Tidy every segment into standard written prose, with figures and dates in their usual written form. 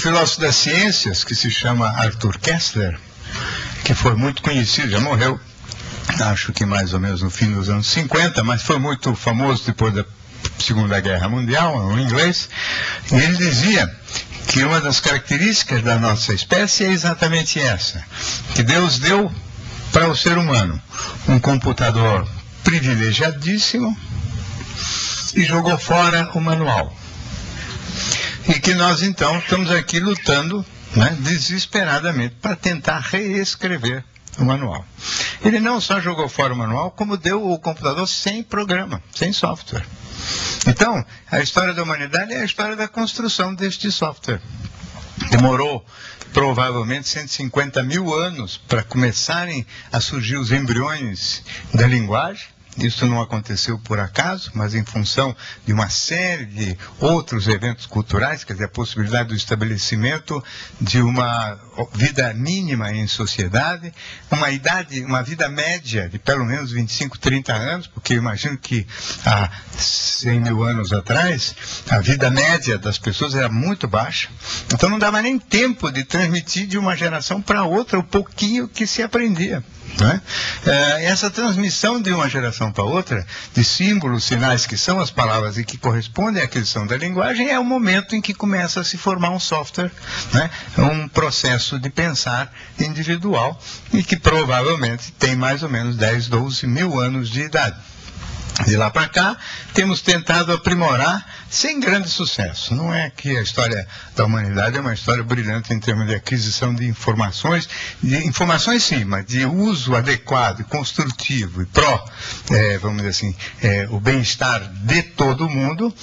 filósofo das ciências, que se chama Arthur Koestler, que foi muito conhecido, já morreu, acho que mais ou menos no fim dos anos 50, mas foi muito famoso depois da Segunda Guerra Mundial, um inglês, e ele dizia que uma das características da nossa espécie é exatamente essa, que Deus deu para o ser humano um computador privilegiadíssimo e jogou fora o manual. E que nós então estamos aqui lutando, né, desesperadamente para tentar reescrever o manual. Ele não só jogou fora o manual, como deu o computador sem programa, sem software. Então, a história da humanidade é a história da construção deste software. Demorou provavelmente 150 mil anos para começarem a surgir os embriões da linguagem. Isso não aconteceu por acaso, mas em função de uma série de outros eventos culturais, quer dizer, a possibilidade do estabelecimento de uma vida mínima em sociedade, uma vida média de pelo menos 25, 30 anos, porque eu imagino que há 100 mil anos atrás, a vida média das pessoas era muito baixa, então não dava nem tempo de transmitir de uma geração para outra o pouquinho que se aprendia. Né? Essa transmissão de uma geração para outra, de símbolos, sinais que são as palavras e que correspondem à aquisição da linguagem, é o momento em que começa a se formar um software, né? Um processo de pensar individual e que provavelmente tem mais ou menos 10, 12 mil anos de idade. De lá para cá, temos tentado aprimorar sem grande sucesso. Não é que a história da humanidade é uma história brilhante em termos de aquisição de informações sim, mas de uso adequado, construtivo e vamos dizer assim, o bem-estar de todo mundo,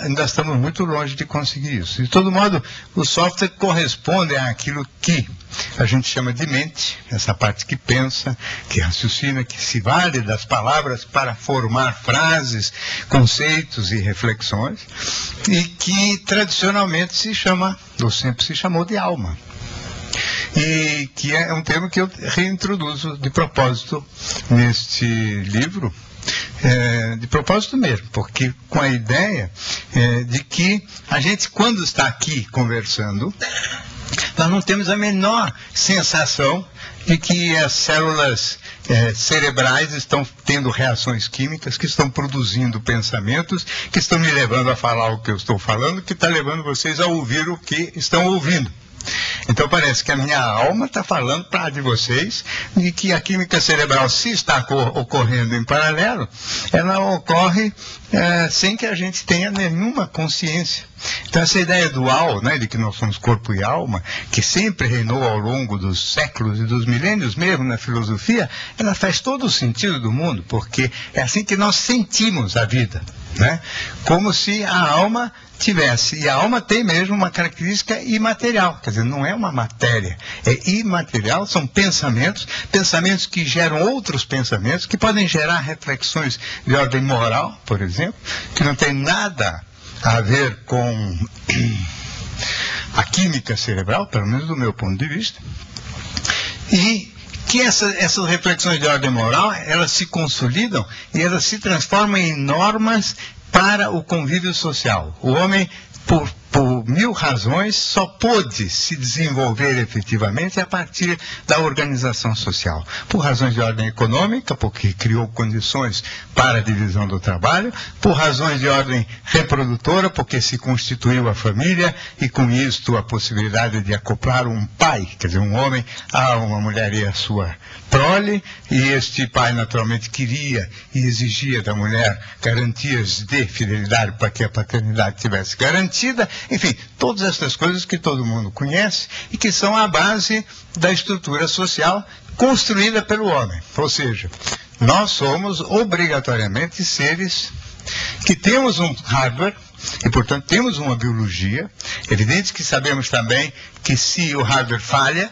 ainda estamos muito longe de conseguir isso. De todo modo, o software corresponde àquilo que a gente chama de mente, essa parte que pensa, que raciocina, que se vale das palavras para formar frases, conceitos e reflexões, e que tradicionalmente se chama, ou sempre se chamou, de alma. E que é um termo que eu reintroduzo de propósito neste livro, de propósito mesmo, porque com a ideia de que a gente, quando está aqui conversando, nós não temos a menor sensação de que as células cerebrais estão tendo reações químicas, que estão produzindo pensamentos, que estão me levando a falar o que eu estou falando, que está levando vocês a ouvir o que estão ouvindo. Então parece que a minha alma está falando para de vocês de que a química cerebral, se está ocorrendo em paralelo, ela ocorre sem que a gente tenha nenhuma consciência. Então essa ideia dual, né, de que nós somos corpo e alma, que sempre reinou ao longo dos séculos e dos milênios mesmo na filosofia, ela faz todo o sentido do mundo, porque é assim que nós sentimos a vida, né? Como se a alma tivesse, e a alma tem mesmo uma característica imaterial, quer dizer, não é uma matéria, é imaterial, são pensamentos que geram outros pensamentos, que podem gerar reflexões de ordem moral, por exemplo, que não tem nada a ver com a química cerebral, pelo menos do meu ponto de vista, e que essas reflexões de ordem moral, elas se consolidam e elas se transformam em normas para o convívio social. O homem, por mil razões, só pôde se desenvolver efetivamente a partir da organização social. Por razões de ordem econômica, porque criou condições para a divisão do trabalho, por razões de ordem reprodutora, porque se constituiu a família e com isto a possibilidade de acoplar um pai, quer dizer, um homem a uma mulher e a sua prole, e este pai naturalmente queria e exigia da mulher garantias de fidelidade para que a paternidade tivesse garantida. Enfim, todas essas coisas que todo mundo conhece e que são a base da estrutura social construída pelo homem. Ou seja, nós somos obrigatoriamente seres que temos um hardware e, portanto, temos uma biologia. Evidente que sabemos também que se o hardware falha,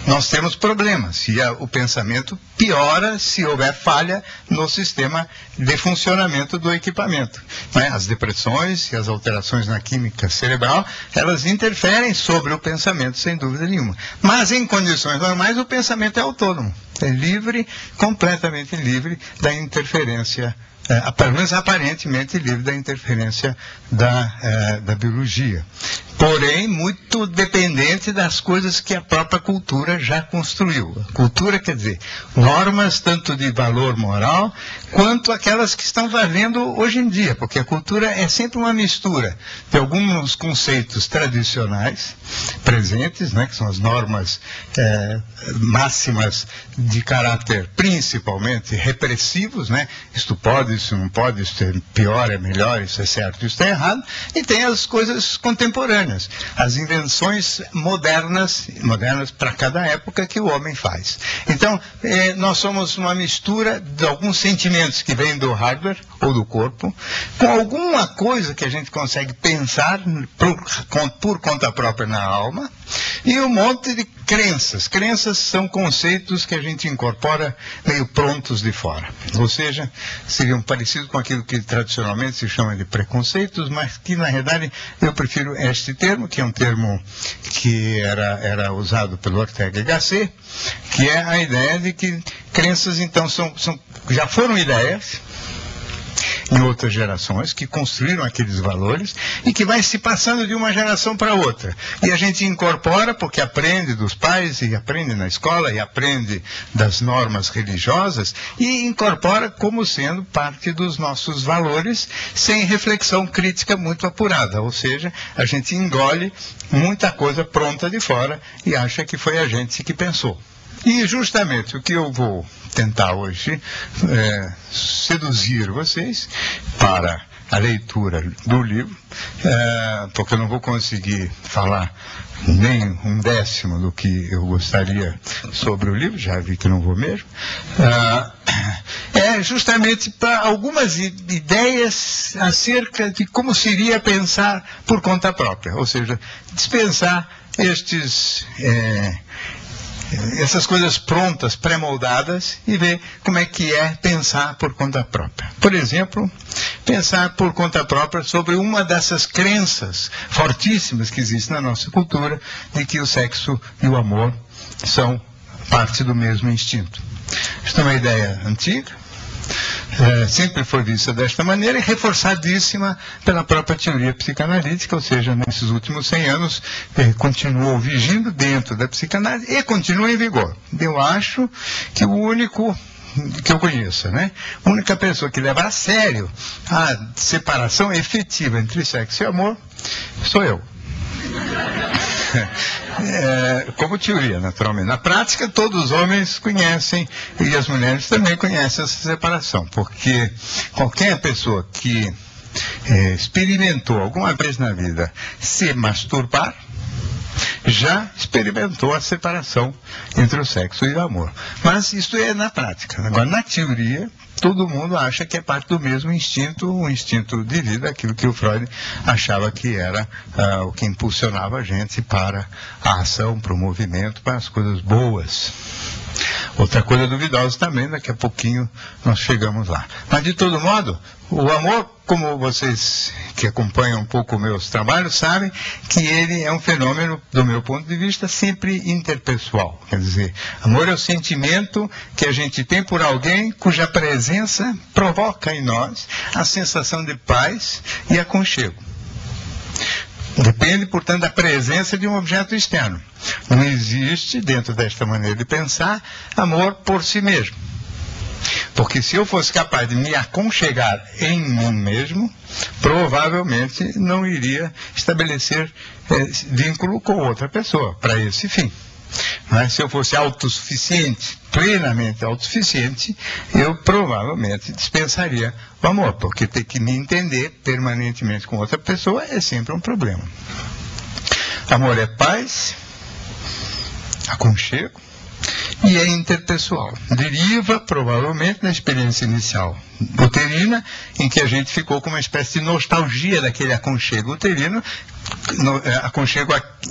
nós temos problemas, e o pensamento piora se houver falha no sistema de funcionamento do equipamento. Né? As depressões e as alterações na química cerebral, elas interferem sobre o pensamento, sem dúvida nenhuma. Mas, em condições normais, o pensamento é autônomo, é livre, completamente livre da interferência pelo menos aparentemente livre da interferência da biologia. Porém, muito dependente das coisas que a própria cultura já construiu. A cultura quer dizer normas tanto de valor moral, quanto aquelas que estão valendo hoje em dia, porque a cultura é sempre uma mistura de alguns conceitos tradicionais presentes, né, que são as normas máximas de caráter principalmente repressivos, né, isto pode, isso não pode, isso é pior, é melhor, isso é certo, isso é errado, e tem as coisas contemporâneas, as invenções modernas para cada época que o homem faz. Então, nós somos uma mistura de alguns sentimentos que vêm do hardware ou do corpo, com alguma coisa que a gente consegue pensar por conta própria na alma, e um monte de crenças. Crenças são conceitos que a gente incorpora meio prontos de fora. Ou seja, seriam parecidos com aquilo que tradicionalmente se chama de preconceitos, mas que na realidade eu prefiro este termo, que é um termo que era usado pelo Ortega y Gasset, que é a ideia de que crenças então já foram ideias em outras gerações, que construíram aqueles valores e que vai se passando de uma geração para outra. E a gente incorpora, porque aprende dos pais, e aprende na escola, e aprende das normas religiosas, e incorpora como sendo parte dos nossos valores, sem reflexão crítica muito apurada. Ou seja, a gente engole muita coisa pronta de fora e acha que foi a gente que pensou. E justamente o que eu vou tentar hoje seduzir vocês para a leitura do livro, porque eu não vou conseguir falar nem um décimo do que eu gostaria sobre o livro, já vi que não vou mesmo, justamente para algumas ideias acerca de como seria pensar por conta própria, ou seja, dispensar essas coisas prontas, pré-moldadas, e ver como é que é pensar por conta própria. Por exemplo, pensar por conta própria sobre uma dessas crenças fortíssimas que existem na nossa cultura, de que o sexo e o amor são parte do mesmo instinto. Esta é uma ideia antiga, sempre foi vista desta maneira e reforçadíssima pela própria teoria psicanalítica, ou seja, nesses últimos 100 anos continuou vigindo dentro da psicanálise e continua em vigor. Eu acho que o único que eu conheça, né? A única pessoa que leva a sério a separação efetiva entre sexo e amor sou eu. Como teoria, naturalmente. Na prática, todos os homens conhecem, e as mulheres também conhecem essa separação, porque qualquer pessoa que experimentou alguma vez na vida se masturbar, já experimentou a separação entre o sexo e o amor. Mas isso é na prática. Agora, na teoria, todo mundo acha que é parte do mesmo instinto, o instinto de vida, aquilo que o Freud achava que era o que impulsionava a gente para a ação, para o movimento, para as coisas boas. Outra coisa duvidosa também, daqui a pouquinho nós chegamos lá. Mas, de todo modo, o amor, como vocês que acompanham um pouco meus trabalhos sabem, que ele é um fenômeno, do meu ponto de vista, sempre interpessoal. Quer dizer, amor é o sentimento que a gente tem por alguém cuja presença provoca em nós a sensação de paz e aconchego. Depende, portanto, da presença de um objeto externo. Não existe, dentro desta maneira de pensar, amor por si mesmo. Porque se eu fosse capaz de me aconchegar em mim mesmo, provavelmente não iria estabelecer vínculo com outra pessoa, para esse fim. Mas se eu fosse autossuficiente, plenamente autossuficiente, eu provavelmente dispensaria o amor, porque ter que me entender permanentemente com outra pessoa é sempre um problema. Amor é paz, aconchego e é interpessoal. Deriva provavelmente da experiência inicial uterina, em que a gente ficou com uma espécie de nostalgia daquele aconchego uterino, aconchego